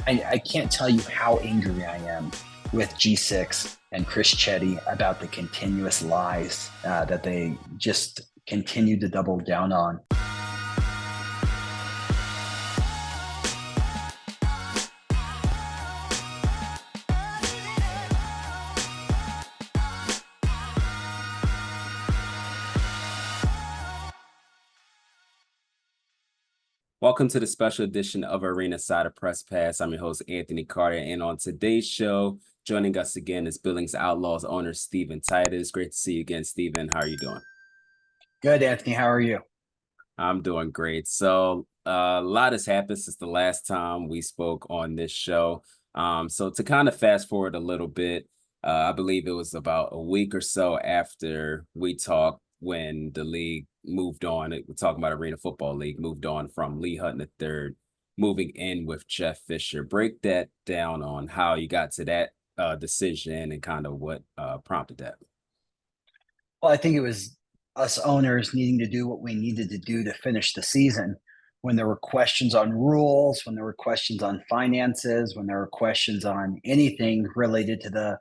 I can't tell you how angry I am with G6 and Chris Chetty about the continuous lies that they just continue to double down on. Welcome to the special edition of Arena Side of Press Pass. I'm your host, Anthony Carter, and on today's show, joining us again is Billings Outlaws owner Steven Titus. Great to see you again, Steven. How are you doing? Good, Anthony. How are you? I'm doing great. So a lot has happened since the last time we spoke on this show. So to kind of fast forward a little bit, I believe it was about a week or so after we talked when the league moved on. We're talking about Arena Football League, moved on from Lee Hutton III, moving in with Jeff Fischer. Break that down on how you got to that decision and kind of what prompted that. Well, I think it was us owners needing to do what we needed to do to finish the season. When there were questions on rules, when there were questions on finances, when there were questions on anything related to the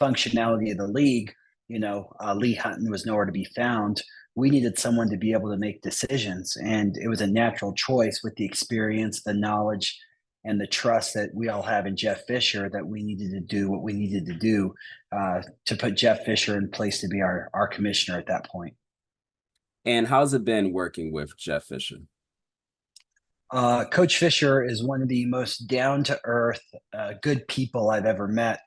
functionality of the league, Lee Hutton was nowhere to be found. We needed someone to be able to make decisions. And it was a natural choice with the experience, the knowledge, and the trust that we all have in Jeff Fischer that we needed to do what we needed to do to put Jeff Fischer in place to be our commissioner at that point. And how's it been working with Jeff Fischer? Coach Fischer is one of the most down-to-earth, good people I've ever met.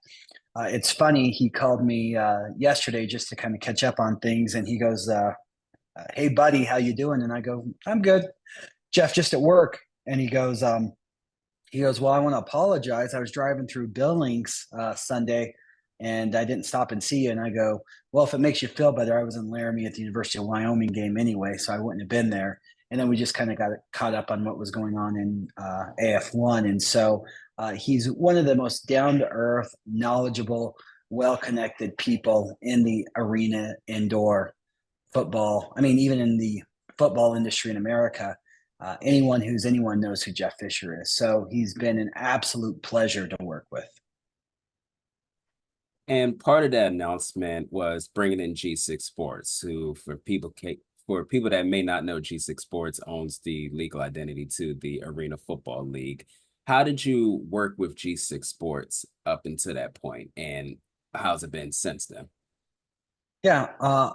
It's funny, he called me yesterday just to kind of catch up on things, and he goes, hey, buddy, how you doing? And I go, I'm good. Jeff, just at work. And he goes, well, I want to apologize. I was driving through Billings Sunday, and I didn't stop and see you. And I go, well, if it makes you feel better, I was in Laramie at the University of Wyoming game anyway, so I wouldn't have been there. And then we just kind of got caught up on what was going on in AF1. And so he's one of the most down-to-earth, knowledgeable, well-connected people in the arena indoor football. I mean, even in the football industry in America, anyone knows who Jeff Fischer is. So he's been an absolute pleasure to work with. And part of that announcement was bringing in G6 Sports, who for people that may not know, G6 Sports owns the legal identity to the Arena Football League. How did you work with G6 Sports up until that point, and how's it been since then? Yeah,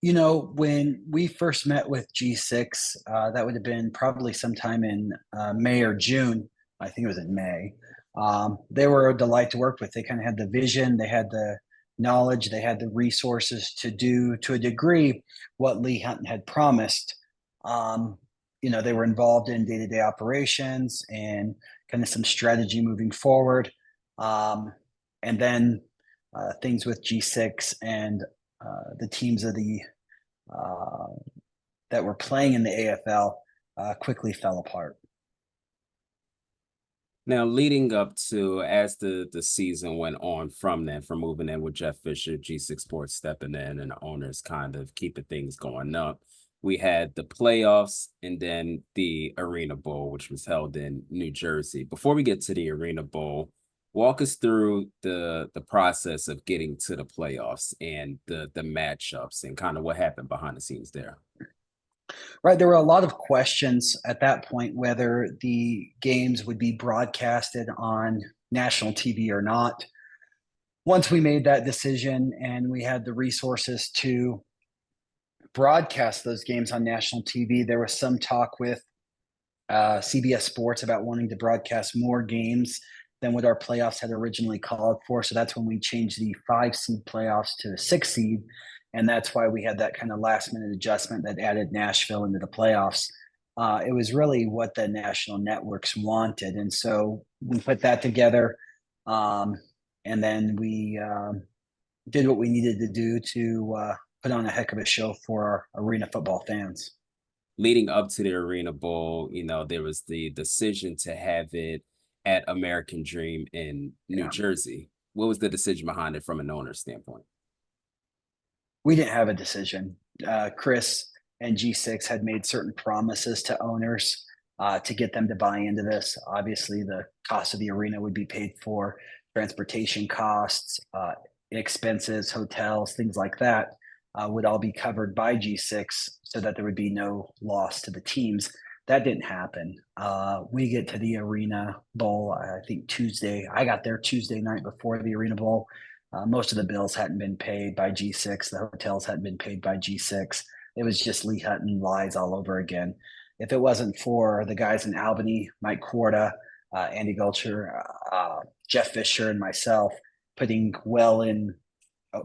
when we first met with G6, that would have been probably sometime in May or June. I think it was in May. They were a delight to work with. They kind of had the vision, they had the knowledge, they had the resources to do, to a degree, what Lee Hutton had promised. They were involved in day-to-day operations and kind of some strategy moving forward. And then things with G6 and the teams of that were playing in the AFL quickly fell apart. Now, leading up to, as the season went on from moving in with Jeff Fischer, G6 Sports stepping in, and the owners kind of keeping things going up, we had the playoffs and then the Arena Bowl, which was held in New Jersey. Before we get to the Arena Bowl, walk us through the process of getting to the playoffs and the matchups and kind of what happened behind the scenes there. Right. There were a lot of questions at that point whether the games would be broadcasted on national TV or not. Once we made that decision and we had the resources to broadcast those games on national TV, there was some talk with CBS Sports about wanting to broadcast more games than what our playoffs had originally called for. So that's when we changed the 5-seed playoffs to a 6-seed. And that's why we had that kind of last-minute adjustment that added Nashville into the playoffs. It was really what the national networks wanted. And so we put that together, and then we did what we needed to do to put on a heck of a show for our arena football fans. Leading up to the Arena Bowl, there was the decision to have it at American Dream in New Jersey. What was the decision behind it from an owner standpoint? We didn't have a decision. Chris and G6 had made certain promises to owners to get them to buy into this. Obviously, the cost of the arena would be paid for, transportation costs, expenses, hotels, things like that would all be covered by G6 so that there would be no loss to the teams. That didn't happen. We get to the Arena Bowl, I think Tuesday. I got there Tuesday night before the Arena Bowl. Most of the bills hadn't been paid by G6. The hotels hadn't been paid by G6. It was just Lee Hutton lies all over again. If it wasn't for the guys in Albany, Mike Quarta, Andy Gulcher, Jeff Fischer, and myself putting well in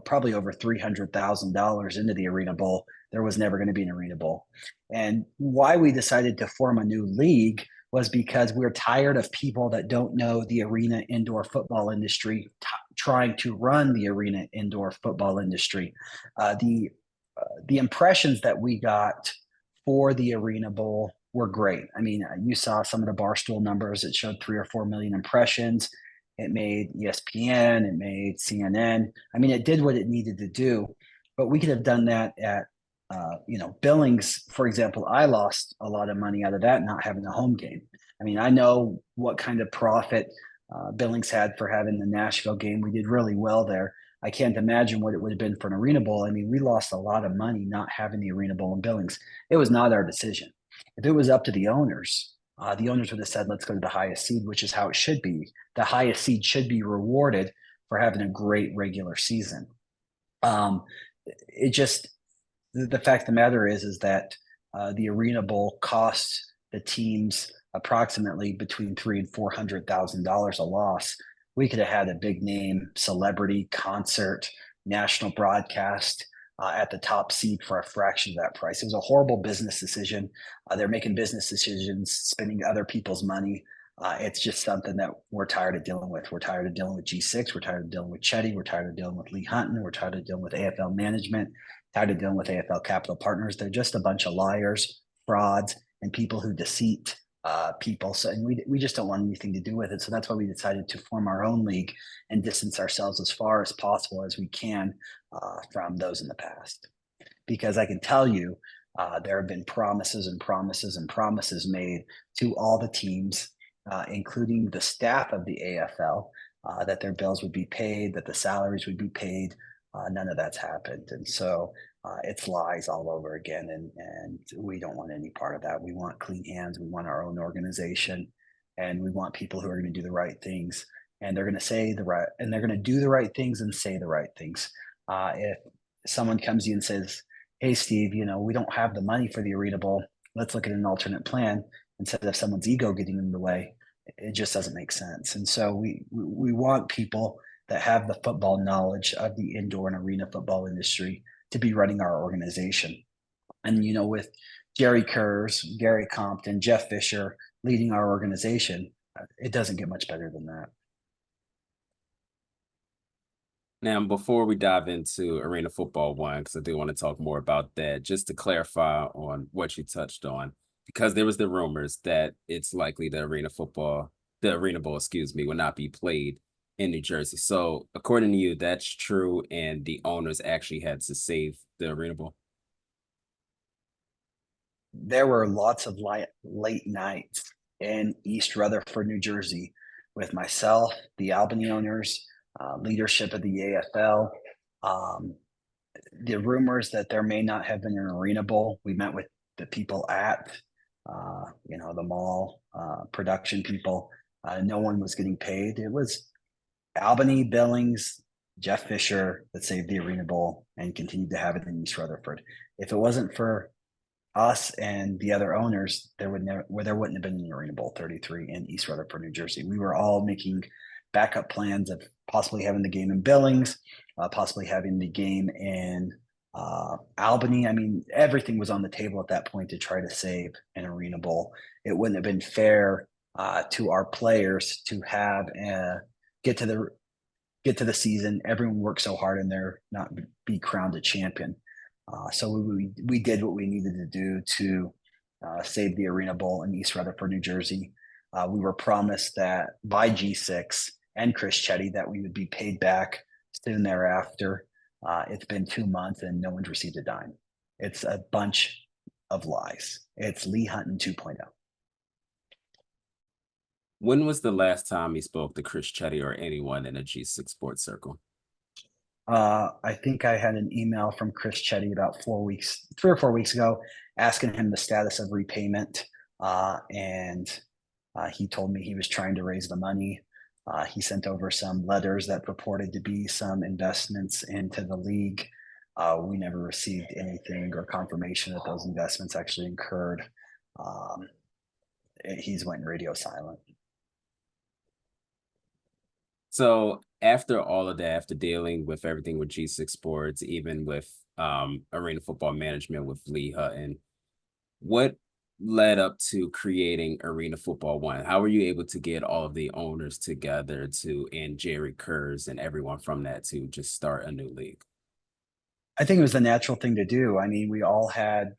probably over $300,000 into the Arena Bowl, there was never going to be an Arena Bowl. And why we decided to form a new league was because we're tired of people that don't know the arena indoor football industry trying to run the arena indoor football industry. The impressions that we got for the Arena Bowl were great. I mean, you saw some of the Barstool numbers. It showed 3 or 4 million impressions. It made ESPN, it made CNN. I mean, it did what it needed to do, but we could have done that at, Billings, for example. I lost a lot of money out of that not having a home game. I mean, I know what kind of profit Billings had for having the Nashville game. We did really well there. I can't imagine what it would have been for an Arena Bowl. I mean, we lost a lot of money not having the Arena Bowl in Billings. It was not our decision. If it was up to the owners would have said, let's go to the highest seed, which is how it should be. The highest seed should be rewarded for having a great regular season. The fact of the matter is that the Arena Bowl costs the teams approximately between $300,000 and $400,000 a loss. We could have had a big name celebrity concert, national broadcast at the top seed for a fraction of that price. It was a horrible business decision. They're making business decisions, spending other people's money. It's just something that we're tired of dealing with. We're tired of dealing with G6. We're tired of dealing with Chetty. We're tired of dealing with Lee Hutton. We're tired of dealing with AFL management, tired of dealing with AFL Capital Partners. They're just a bunch of liars, frauds, and people who deceit people. So, and we just don't want anything to do with it. So that's why we decided to form our own league and distance ourselves as far as possible as we can from those in the past. Because I can tell you, there have been promises and promises and promises made to all the teams, including the staff of the AFL, that their bills would be paid, that the salaries would be paid. None of that's happened. And so it's lies all over again. And we don't want any part of that. We want clean hands. We want our own organization, and we want people who are going to do the right things, and they're going to say the right, and they're going to do the right things and say the right things. If someone comes to you and says, hey, Steve, we don't have the money for the Arena Bowl, let's look at an alternate plan, instead of someone's ego getting in the way, it just doesn't make sense. And so we want people that have the football knowledge of the indoor and arena football industry to be running our organization. And, with Jerry Kurz, Gary Compton, Jeff Fischer leading our organization, it doesn't get much better than that. Now, before we dive into Arena Football 1, because I do want to talk more about that, just to clarify on what you touched on, because there was the rumors that it's likely the Arena Bowl, will not be played in New Jersey. So according to you, that's true, and the owners actually had to save the Arena Bowl? There were lots of late nights in East Rutherford, New Jersey, with myself, the Albany owners, leadership of the AFL. The rumors that there may not have been an Arena Bowl. We met with the people at, the mall, production people. No one was getting paid. It was Albany, Billings, Jeff Fischer that saved the Arena Bowl and continued to have it in East Rutherford. If it wasn't for us and the other owners, there wouldn't have been an Arena Bowl 33 in East Rutherford, New Jersey. We were all making backup plans of possibly having the game in Billings, possibly having the game in Albany. I mean, everything was on the table at that point to try to save an Arena Bowl. It wouldn't have been fair to our players to have get to the season. Everyone worked so hard and they're not be crowned a champion. So we did what we needed to do to save the Arena Bowl in East Rutherford, New Jersey. We were promised that by G6 and Chris Chetty that we would be paid back soon thereafter. It's been 2 months and no one's received a dime. It's a bunch of lies. It's Lee Hutton 2.0. When was the last time he spoke to Chris Chetty or anyone in a G6 sports circle? I think I had an email from Chris Chetty about 4 weeks, 3 or 4 weeks ago, asking him the status of repayment. And he told me he was trying to raise the money. He sent over some letters that purported to be some investments into the league. We never received anything or confirmation that those investments actually incurred. Um, he's went radio silent. So after all of that, after dealing with everything with G6 Sports, even with Arena Football Management with Lee Hutton, what led up to creating Arena Football One? How were you able to get all of the owners together to and Jerry Kurz and everyone from that to just start a new league? I think it was the natural thing to do. I mean, we all had,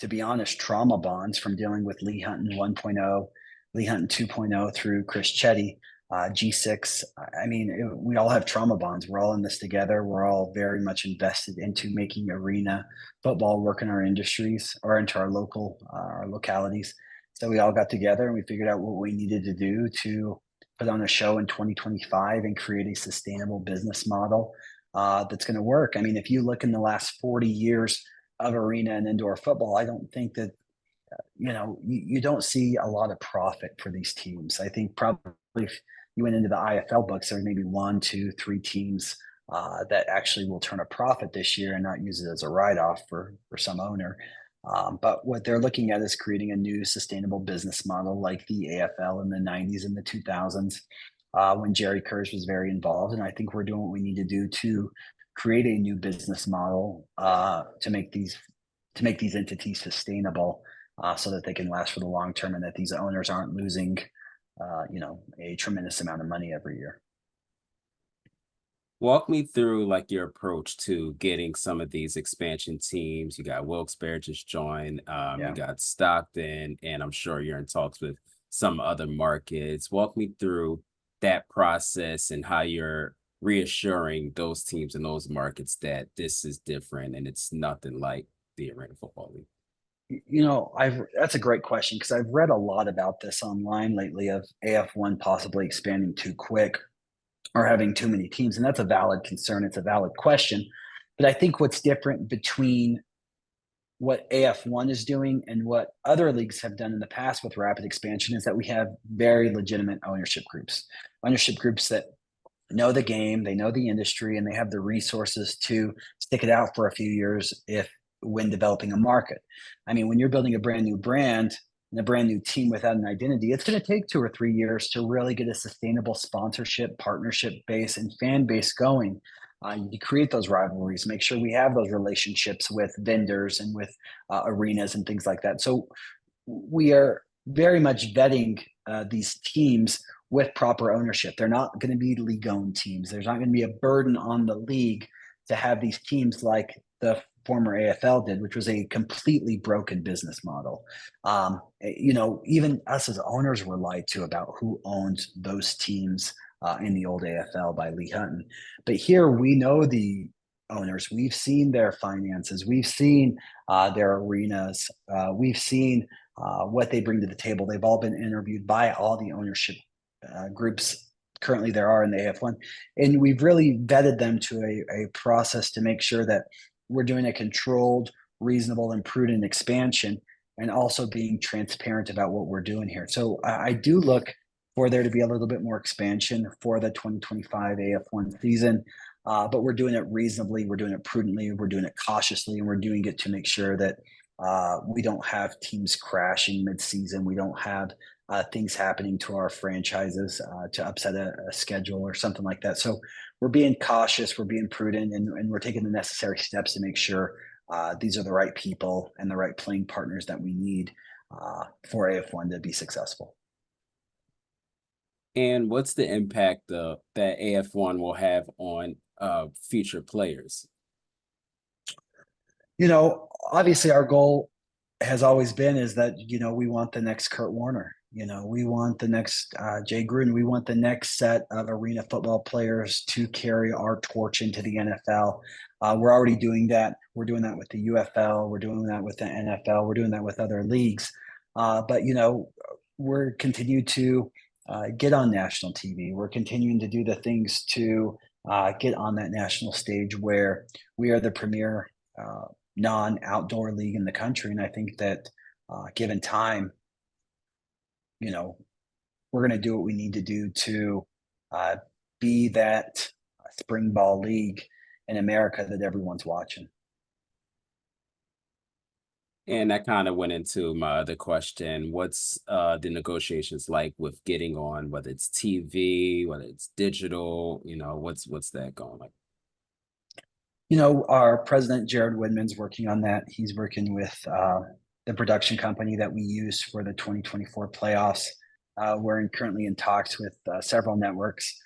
to be honest, trauma bonds from dealing with Lee Hutton 1.0, Lee Hutton 2.0 through Chris Chetty, G6. I mean, we all have trauma bonds. We're all in this together. We're all very much invested into making arena football work in our industries or into our localities. So we all got together and we figured out what we needed to do to put on a show in 2025 and create a sustainable business model that's going to work. I mean, if you look in the last 40 years of arena and indoor football, I don't think that you don't see a lot of profit for these teams. I think probably if you went into the IFL books, there may be one, two, three teams that actually will turn a profit this year and not use it as a write-off for some owner. But what they're looking at is creating a new sustainable business model like the AFL in the 90s and the 2000s when Jerry Kurz was very involved. And I think we're doing what we need to do to create a new business model to make these entities sustainable so that they can last for the long term and that these owners aren't losing a tremendous amount of money every year. Walk me through like your approach to getting some of these expansion teams. You got Wilkes-Barre just joined, you Yeah. got Stockton, and I'm sure you're in talks with some other markets. Walk me through that process and how you're reassuring those teams in those markets that this is different and it's nothing like the Arena Football League. I've that's a great question because I've read a lot about this online lately of AF1 possibly expanding too quick or having too many teams, and that's a valid concern. It's a valid question, but I think what's different between what AF1 is doing and what other leagues have done in the past with rapid expansion is that we have very legitimate ownership groups that know the game, they know the industry, and they have the resources to stick it out for a few years if when developing a market. I mean, when you're building a brand new brand and a brand new team without an identity, it's going to take 2 or 3 years to really get a sustainable sponsorship, partnership base, and fan base going. You create those rivalries, make sure we have those relationships with vendors and with arenas and things like that. So we are very much vetting these teams with proper ownership. They're not going to be league-owned teams. There's not going to be a burden on the league to have these teams like the former AFL did, which was a completely broken business model. Even us as owners were lied to about who owned those teams in the old AFL by Lee Hutton. But here we know the owners. We've seen their finances. We've seen their arenas. We've seen what they bring to the table. They've all been interviewed by all the ownership groups currently there are in the AF1. And we've really vetted them to a process to make sure that we're doing a controlled, reasonable, and prudent expansion and also being transparent about what we're doing here. So I do look for there to be a little bit more expansion for the 2025 AF1 season. But we're doing it reasonably, we're doing it prudently, we're doing it cautiously, and we're doing it to make sure that we don't have teams crashing mid-season. We don't have things happening to our franchises to upset a schedule or something like that. So we're being cautious, we're being prudent, and we're taking the necessary steps to make sure these are the right people and the right playing partners that we need for AF1 to be successful. And what's the impact that AF1 will have on future players? Obviously our goal has always been is that, we want the next Kurt Warner, we want the next Jay Gruden, we want the next set of arena football players to carry our torch into the NFL. We're already doing that. We're doing that with the UFL. We're doing that with the NFL. We're doing that with other leagues. But we're continuing to get on national TV. We're continuing to do the things to get on that national stage where we are the premier non-outdoor league in the country. And I think that given time, we're going to do what we need to do to be that spring ball league in America that everyone's watching. And that kind of went into my other question. What's the negotiations like with getting on, whether it's TV, whether it's digital, what's that going like? Our president, Jared Widman's working on that. He's working with the production company that we use for the 2024 playoffs. We're currently in talks with several networks.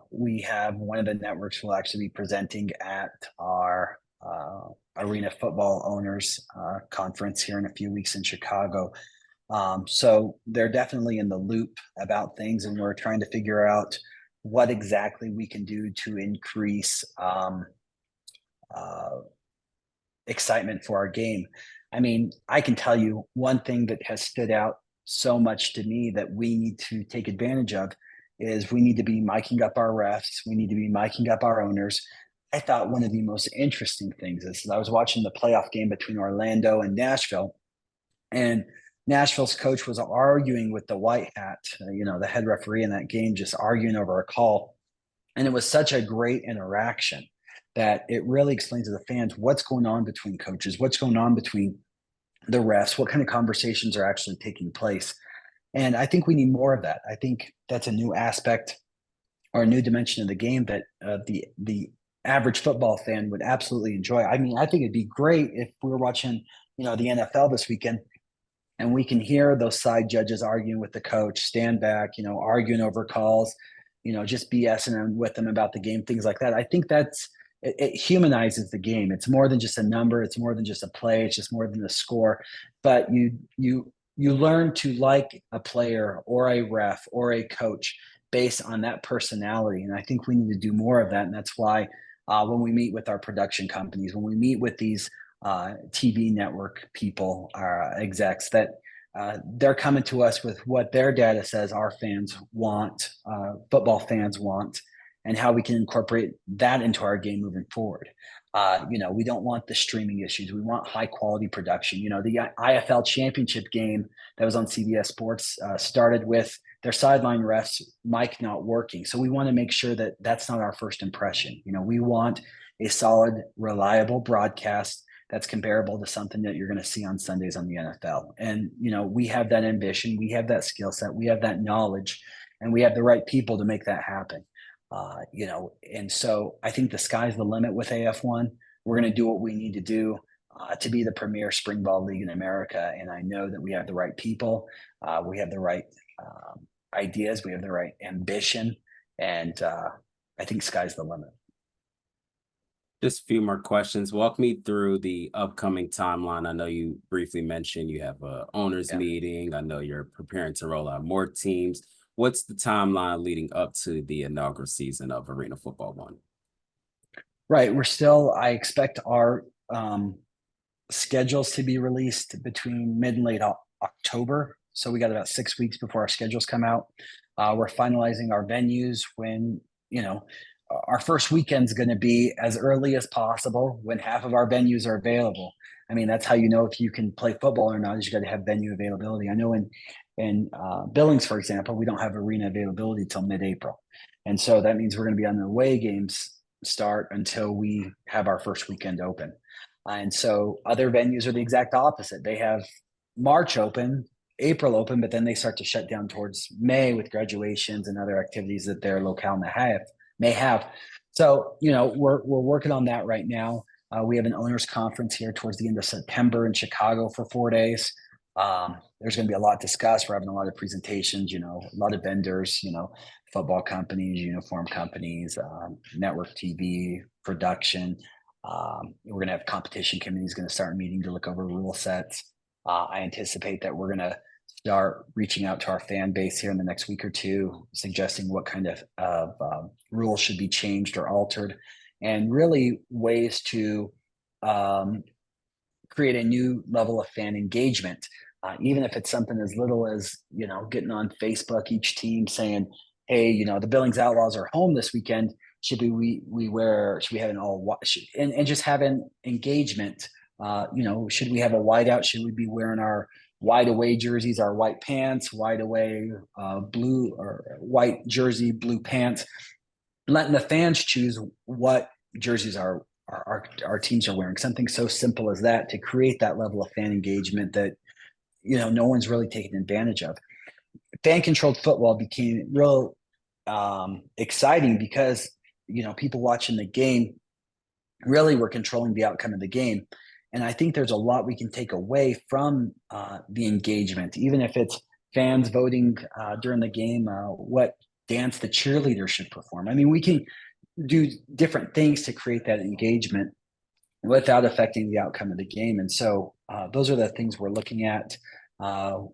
We have one of the networks will actually be presenting at our Arena Football Owners Conference here in a few weeks in Chicago. So they're definitely in the loop about things, and we're trying to figure out what exactly we can do to increase excitement for our game. I mean, I can tell you one thing that has stood out so much to me that we need to take advantage of is we need to be miking up our refs. We need to be miking up our owners. I thought one of the most interesting things is I was watching the playoff game between Orlando and Nashville, and Nashville's coach was arguing with the white hat, the head referee in that game, just arguing over a call. And it was such a great interaction that it really explains to the fans what's going on between coaches, what's going on between the refs, what kind of conversations are actually taking place. And I think we need more of that. I think that's a new aspect or a new dimension of the game that the average football fan would absolutely enjoy. I mean, I think it'd be great if we were watching, the NFL this weekend and we can hear those side judges arguing with the coach, stand back, arguing over calls, just BSing with them about the game, things like that. I think it humanizes the game. It's more than just a number. It's more than just a play. It's just more than a score. But you learn to like a player or a ref or a coach based on that personality. And I think we need to do more of that. And that's why when we meet with our production companies, when we meet with these TV network people, our execs, that they're coming to us with what their data says our fans want, football fans want, and how we can incorporate that into our game moving forward. We don't want the streaming issues. We want high quality production. The IFL championship game that was on CBS Sports started with their sideline refs mic not working. So we want to make sure that that's not our first impression. We want a solid, reliable broadcast that's comparable to something that you're going to see on Sundays on the NFL. And, we have that ambition, we have that skill set, we have that knowledge, and we have the right people to make that happen. And so I think the sky's the limit with AF1. We're going to do what we need to do to be the premier spring ball league in America. And I know that we have the right people. We have the right ideas. We have the right ambition. And I think sky's the limit. Just a few more questions. Walk me through the upcoming timeline. I know you briefly mentioned you have a owners meeting. I know you're preparing to roll out more teams. What's the timeline leading up to the inaugural season of Arena Football 1? Right. I expect our schedules to be released between mid and late October. So we got about 6 weeks before our schedules come out. We're finalizing our venues when, our first weekend's going to be as early as possible when half of our venues are available. I mean, that's how you know if you can play football or not, is you got to have venue availability. I know in Billings, for example, we don't have arena availability till mid-April. And so that means we're going to be on the away games start until we have our first weekend open. And so other venues are the exact opposite. They have March open, April open, but then they start to shut down towards May with graduations and other activities that their locale may have. So, we're working on that right now. We have an owners conference here towards the end of September in Chicago for 4 days. There's going to be a lot discussed. We're having a lot of presentations, a lot of vendors, football companies, uniform companies, network TV, production. We're going to have competition committees going to start meeting to look over rule sets. I anticipate that we're going to start reaching out to our fan base here in the next week or two, suggesting what kind of rules should be changed or altered, and really ways to create a new level of fan engagement. even if it's something as little as, getting on Facebook, each team saying, hey, the Billings Outlaws are home this weekend. Should should we have an and just having engagement? Should we have a whiteout? Should we be wearing our wide away jerseys, our white pants, wide away blue or white jersey, blue pants? Letting the fans choose what jerseys our teams are wearing. Something so simple as that to create that level of fan engagement that no one's really taken advantage of. Fan controlled football became real exciting because people watching the game really were controlling the outcome of the game. And I think there's a lot we can take away from the engagement, even if it's fans voting during the game, what dance the cheerleaders should perform. I mean, we can do different things to create that engagement without affecting the outcome of the game. And so those are the things we're looking at.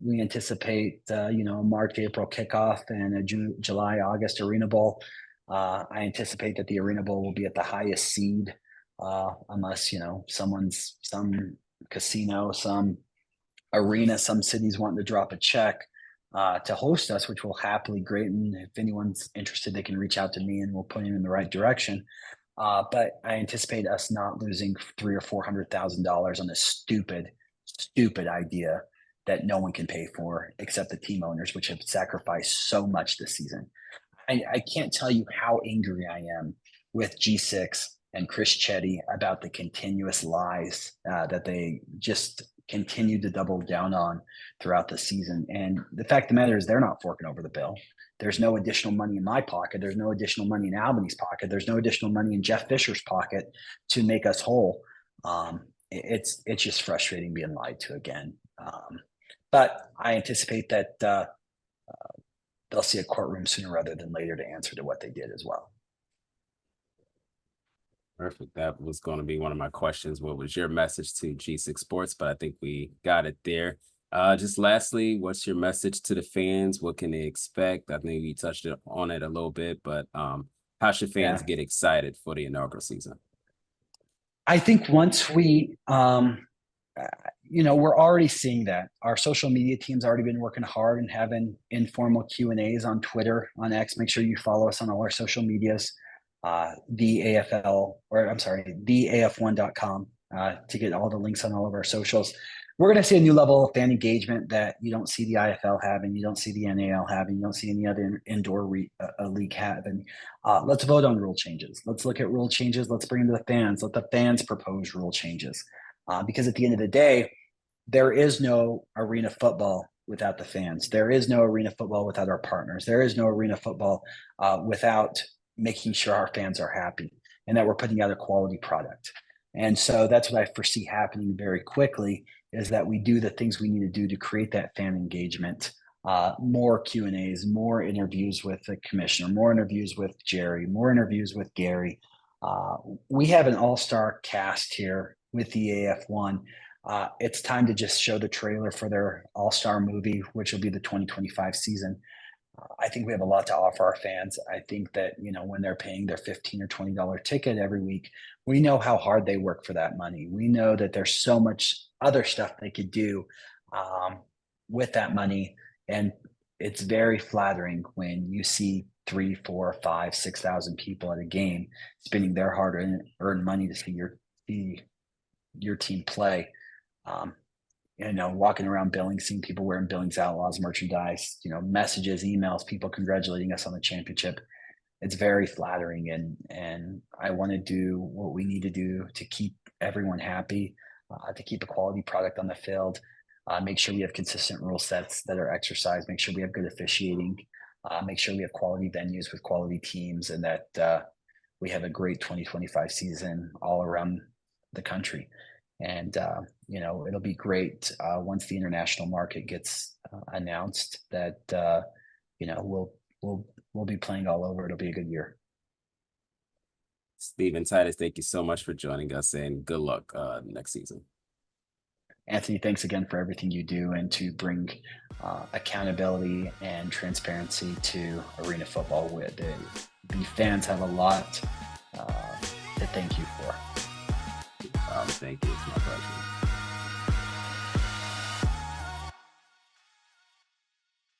We anticipate, a March, April kickoff and a July, August Arena Bowl. I anticipate that the Arena Bowl will be at the highest seed, unless, some casino, some arena, some cities wanting to drop a check to host us, which we'll happily great. And if anyone's interested, they can reach out to me and we'll point them in the right direction. But I anticipate us not losing $300,000 or $400,000 on this stupid idea that no one can pay for except the team owners, which have sacrificed so much this season. I can't tell you how angry I am with G6 and Chris Chetty about the continuous lies that they just continue to double down on throughout the season. And the fact of the matter is they're not forking over the bill. There's no additional money in my pocket. There's no additional money in Albany's pocket. There's no additional money in Jeff Fischer's pocket to make us whole. It's just frustrating being lied to again. But I anticipate that they'll see a courtroom sooner rather than later to answer to what they did as well. Perfect. That was going to be one of my questions. What was your message to G6 Sports? But I think we got it there. Just lastly, what's your message to the fans? What can they expect? I think we touched on it a little bit, but how should fans get excited for the inaugural season? I think once we, we're already seeing that our social media team's already been working hard and having informal Q&As on Twitter, on X. Make sure you follow us on all our social medias. The AF1.com to get all the links on all of our socials. We're going to see a new level of fan engagement that you don't see the IFL having, you don't see the NAL having, you don't see any other indoor league having. Let's vote on rule changes. Let's look at rule changes. Let's bring them to the fans. Let the fans propose rule changes. Because at the end of the day, there is no arena football without the fans. There is no arena football without our partners. There is no arena football without making sure our fans are happy and that we're putting out a quality product. And so that's what I foresee happening very quickly, is that we do the things we need to do to create that fan engagement, more Q&As, more interviews with the commissioner, more interviews with Jerry, more interviews with Gary. We have an all-star cast here with the AF1. It's time to just show the trailer for their all-star movie, which will be the 2025 season. I think we have a lot to offer our fans. I think that, when they're paying their $15 or $20 ticket every week, we know how hard they work for that money. We know that there's so much other stuff they could do with that money. And it's very flattering when you see 3, 4, 5, 6,000 people at a game spending their hard-earned money to see your team play. Walking around Billings, seeing people wearing Billings Outlaws merchandise, messages, emails, people congratulating us on the championship. It's very flattering. And I want to do what we need to do to keep everyone happy, to keep a quality product on the field, make sure we have consistent rule sets that are exercised, make sure we have good officiating, make sure we have quality venues with quality teams, and that we have a great 2025 season all around the country. And, it'll be great once the international market gets announced that, we'll be playing all over. It'll be a good year. Steven Titus, thank you so much for joining us, and good luck next season. Anthony, thanks again for everything you do and to bring accountability and transparency to arena football. The fans have a lot to thank you for. Thank you. It's my pleasure.